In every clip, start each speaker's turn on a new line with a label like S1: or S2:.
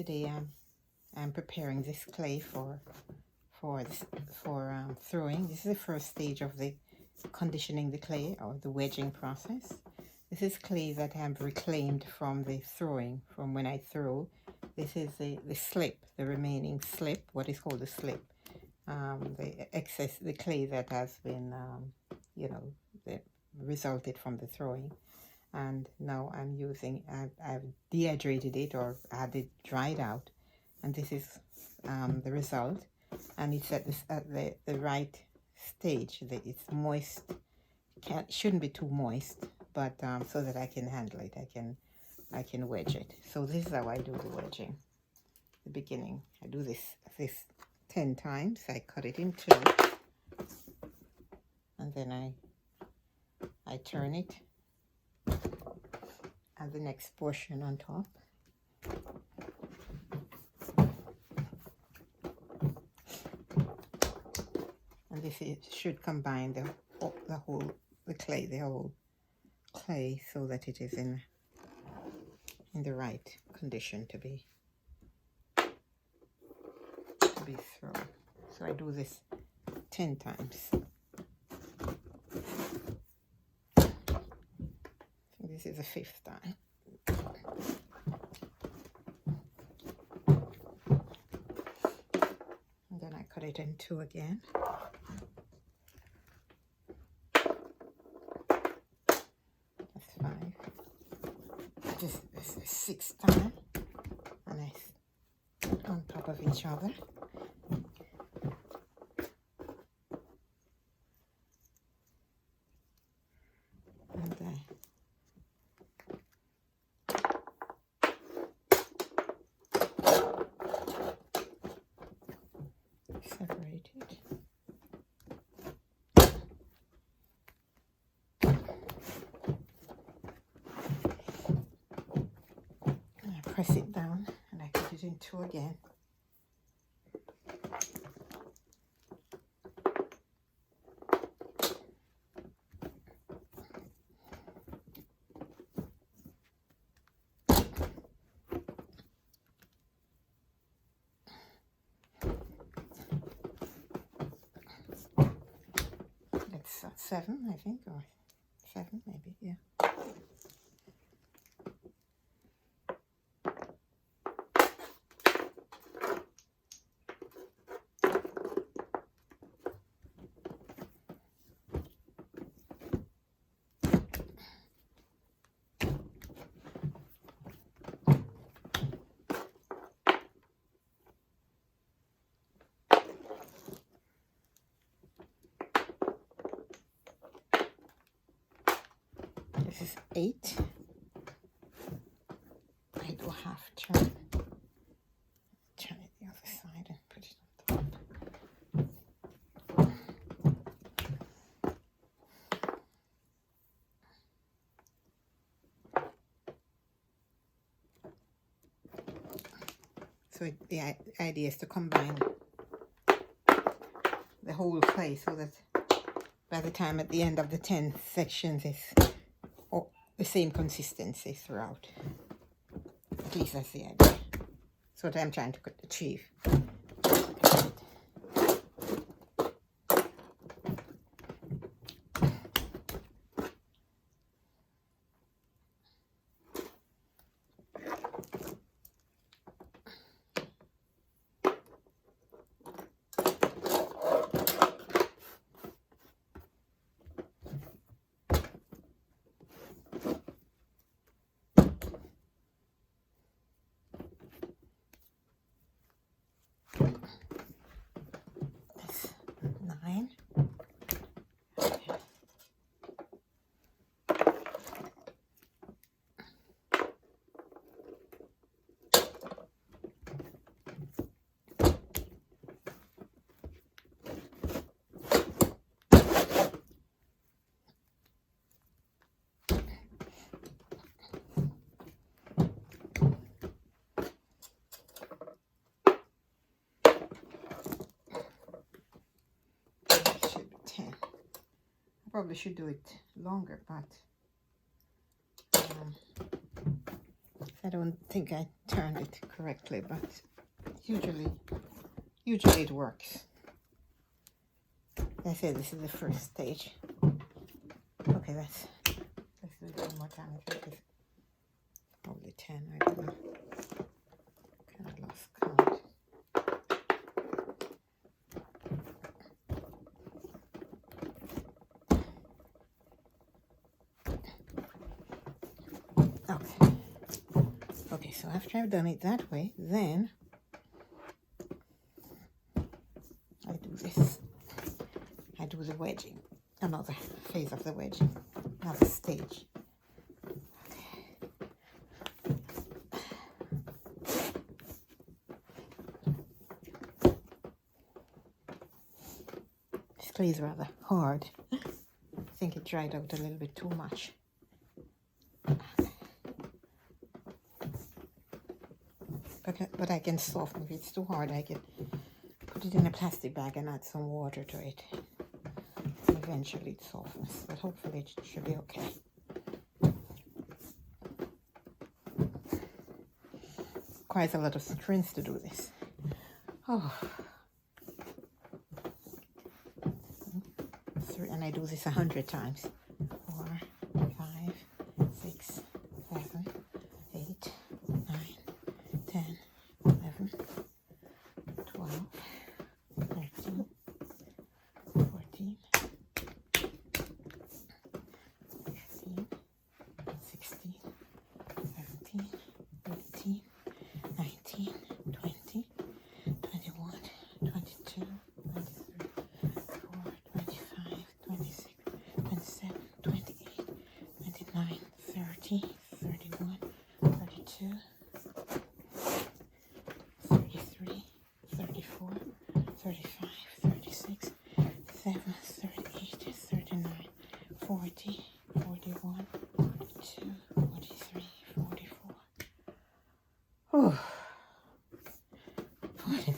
S1: today I'm preparing this clay for throwing. This is the first stage of the conditioning the clay, or the wedging process. This is clay that I've reclaimed from the throwing, from when I throw. This is the slip, the remaining slip, what is called the slip. The excess, the clay that has been, you know, that resulted from the throwing. And now I'm using, I've dehydrated it, or had it dried out, and this is the result. And it's at the right stage. It's moist. Shouldn't be too moist, but so that I can handle it. I can wedge it. So this is how I do the wedging. The beginning, I do this 10 times. I cut it in 2, and then I turn it, and the next portion on top. And this should combine the whole clay, so that it is in the right condition to be thrown. So I do this 10 times. This is the 5th time. And then I cut it in 2 again. That's 5. This is the 6th time. And I put on top of each other. Separate it. And I press it down, and I cut it in 2 again. That's 7, I think, or 7 maybe, yeah. This is 8. I do a half turn. Turn it the other side and put it on top. So the idea is to combine the whole clay, so that by the time at the end of the 10 sections it's the same consistency throughout. At least that's the idea. That's what I'm trying to achieve. That's 9. Probably should do it longer, but I don't think I turned it correctly, but usually it works. I say this is the first stage. Okay, let's do it one more time. I think it's probably 10. I don't know. Kind of lost count. Okay, so after I've done it that way, then I do this. I do the wedging, another phase of the wedging, another stage. This clay is rather hard. I think it dried out a little bit too much. But I can soften. If it's too hard, I can put it in a plastic bag and add some water to it. And eventually it softens, but hopefully it should be okay. Requires a lot of strength to do this. Oh. And I do this 100 times. 4, 5, 6, 7, 8, 9, 10, 11, 12, 13, 14, 15, 16, 17, 18, 19, 20, 21, 22, 23, 24, 25, 26, 27, 28, 29, 30, 31, 32, 33, 34, 35, 36, 37, 38, 39, 40, 41, 42, 43, 44. Oh. 45,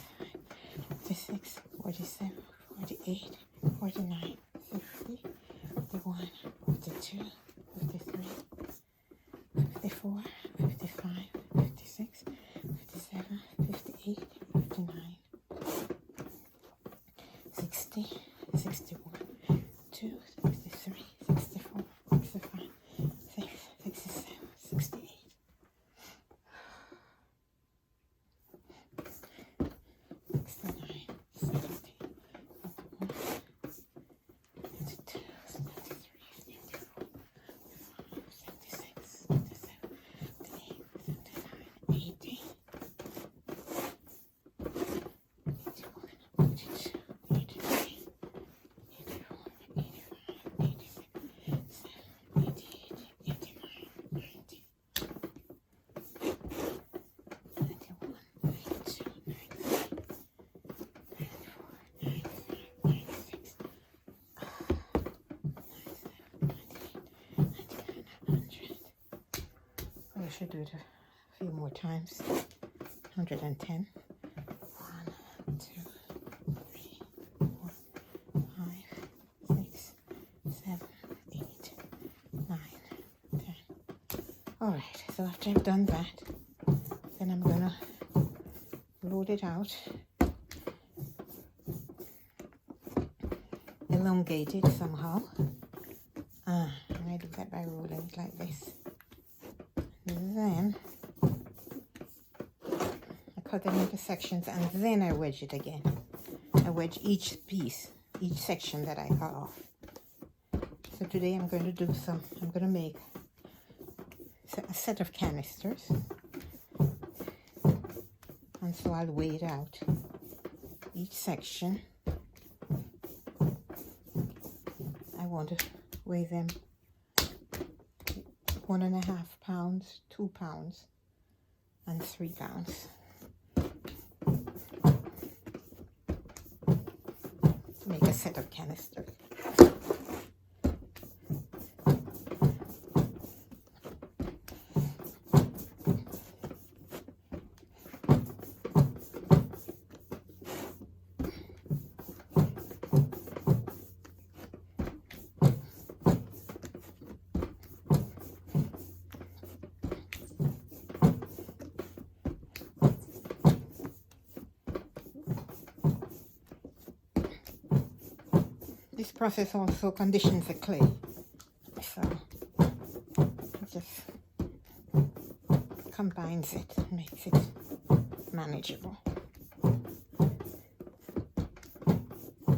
S1: 46, 47, 48, 49, 50, 51, 52, 53, 54, 55, 56, 57, 58, 59, 60, 61, 2, 63, 64, 65, 6, 67, 68. 69, 70, 71, 72, 73, 74, 76, 77, 78, 79, 80, 81, 82, 83, 84, 85, 86, 87, 88, 89, 90, 91, 92, 93, 94, 95, 96, 97, 98, 99, 100. I should do it a few more times. 110. 1, 2, 3, 4, 5, 6, 7, 8, 9, 10. Alright, so after I've done that, then I'm gonna load it out, elongate it somehow, and I do that by rolling it like this. And then I cut them into sections, and then I wedge it again. I wedge each piece, each section that I cut off. So today I'm going to make a set of canisters, and so I'll weigh it out. Each section, I want to weigh them 1.5 pounds, 2 pounds, and 3 pounds. To make a set of canisters. process also conditions the clay, so it just combines it, makes it manageable,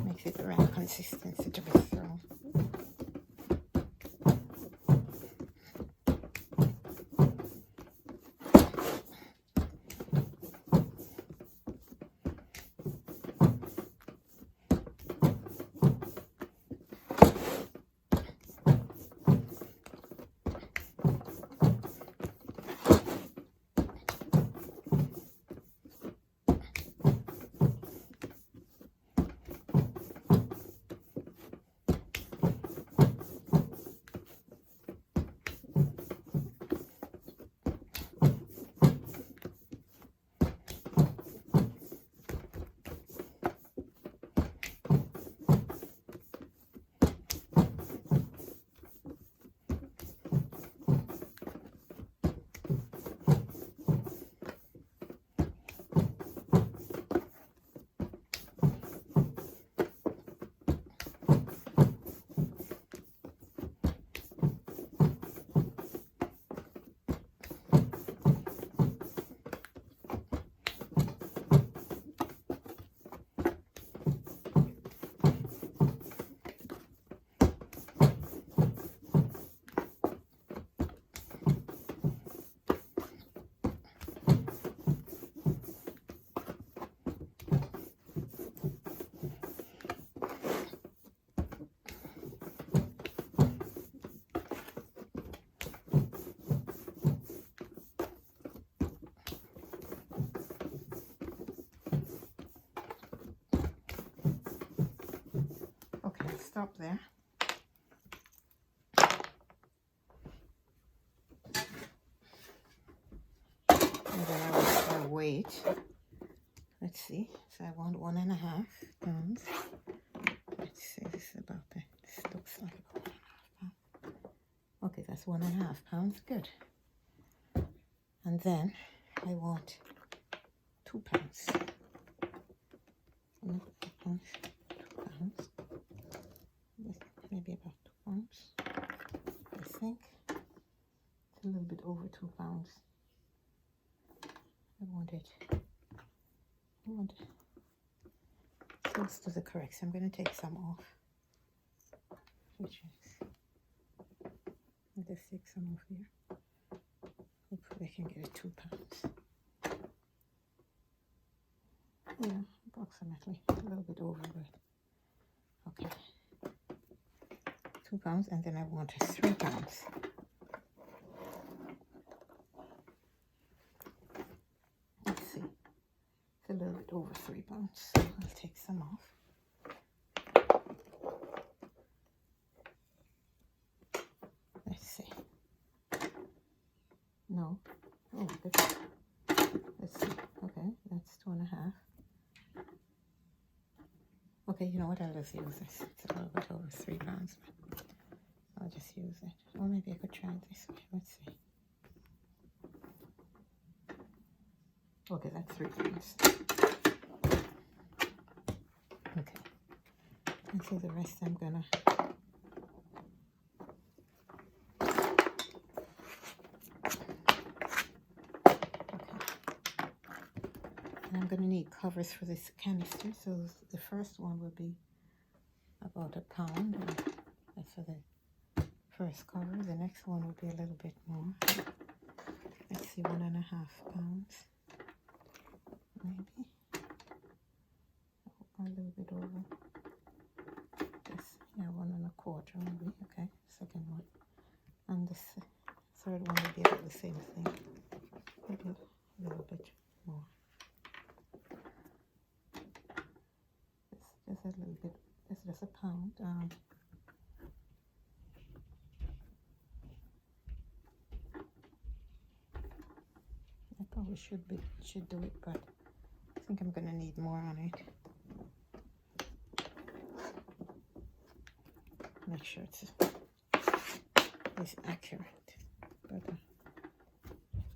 S1: makes it the right consistency to be thrown. Okay, stop there. And then I weight. Let's see. So I want 1.5 pounds. Let's see. This is about that. This looks like about 1.5 pounds. Okay, that's 1.5 pounds. Good. And then I want 2 pounds. Not 2 pounds. 2 pounds. Maybe about 2 pounds. I think it's a little bit over 2 pounds. I want it close to the correct, so I'm going to take some off. Which is, I'll just take some off here. Hopefully I can get it 2 pounds. Yeah, approximately. A little bit over, but okay. 2 pounds, and then I want 3 pounds. Let's see. It's a little bit over 3 pounds, so I'll take some off. Let's see. No. Oh, good. Let's see. Okay, that's 2.5. Okay, you know what? I'll just use this. It's a little bit over 3 pounds, but I'll just use it. Or maybe I could try it this way. Let's see. Okay, that's 3 pounds. Okay. And so the rest I'm gonna I'm going to need covers for this canister, so the first one will be about £1, that's for the first cover. The next one will be a little bit more. Let's see, 1.5 pounds, maybe, a little bit over. This, yeah, 1.25 maybe. Okay, second one, and this third one will be about the same thing, maybe a little bit more. Just a little bit, it's just £1. I probably should do it, but I think I'm gonna need more on it. Make sure it's accurate, but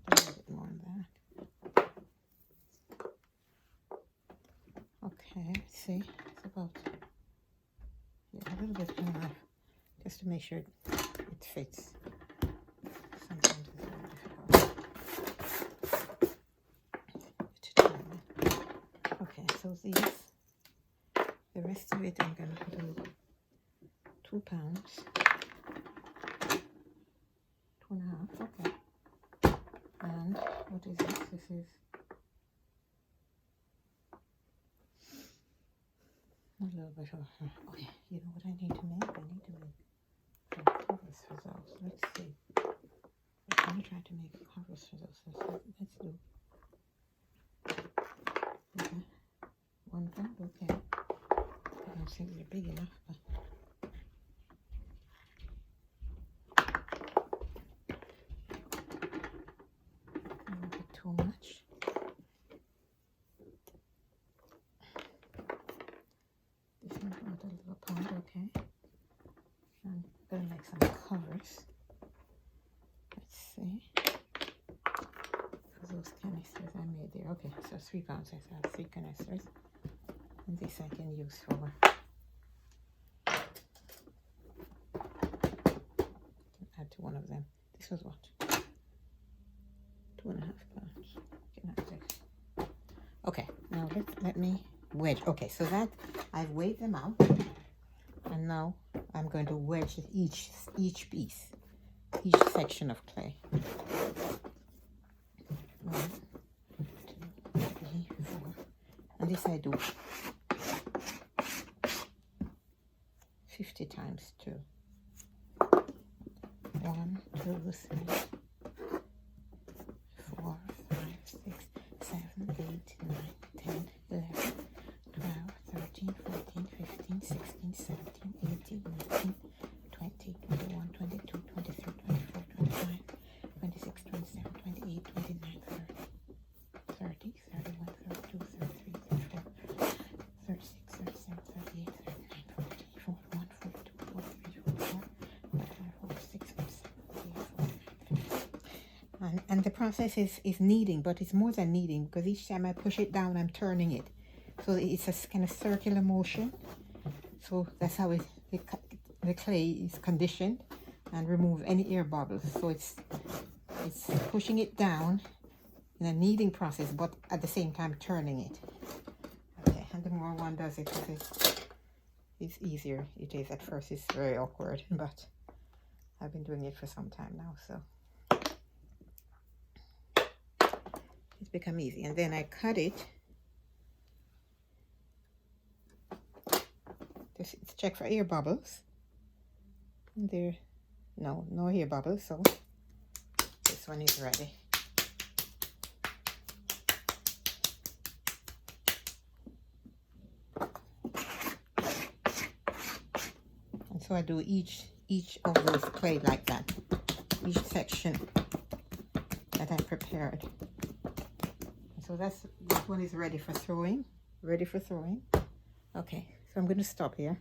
S1: a little bit more than that. Okay, let's see, it's about, yeah, a little to make sure it fits. Sometimes it's very difficult to determine. Okay, so the rest of it I'm going to put 2 pounds, 2.5, okay. And what is this? This is a little bit of, okay, you know what I need to make? I need to make some covers for those. Let's see. I'm going to try to make covers for those. Let's do. Okay. 1 pound, okay. I don't think they're big enough, but. A little bit too much. This one want a little pound, okay. I'm gonna make some covers. Let's see. For those canisters I made there. Okay, so 3 pounds. I have 3 canisters. And this I can use for add to one of them. This was what? 2.5 pounds. Can have this. Okay, now let me wedge. Okay, so that I've weighed them out, and now I'm going to wedge each piece, each section of clay. 1, 2, 3, 4, and this I do 50 times 2. 1, 2, 3, 4, 5, 6, 7, 8, 9, 10, 11, 12, 13, 14, 15, 16, 17, 18, 19, 20, 21, 22, 23, 24, 25, 26, 27, 28, 29, 30, 31, 32, 33, 34, 36, 37, 38, 39, 40, 41, 42, 43, 44, 45, 46, 47, 48, 49, 50. And the process is kneading, but it's more than kneading, because each time I push it down, I'm turning it. So it's a kind of circular motion. So that's how the clay is conditioned and remove any air bubbles. So it's pushing it down in a kneading process, but at the same time turning it. Okay, and the more one does it, it's easier it is. At first it's very awkward, but I've been doing it for some time now, so it's become easy. And then I cut it. Just check for air bubbles. And there, no air bubbles, so this one is ready. And so I do each of those clay like that. Each section that I prepared. And so this one is ready for throwing. Okay, so I'm going to stop here.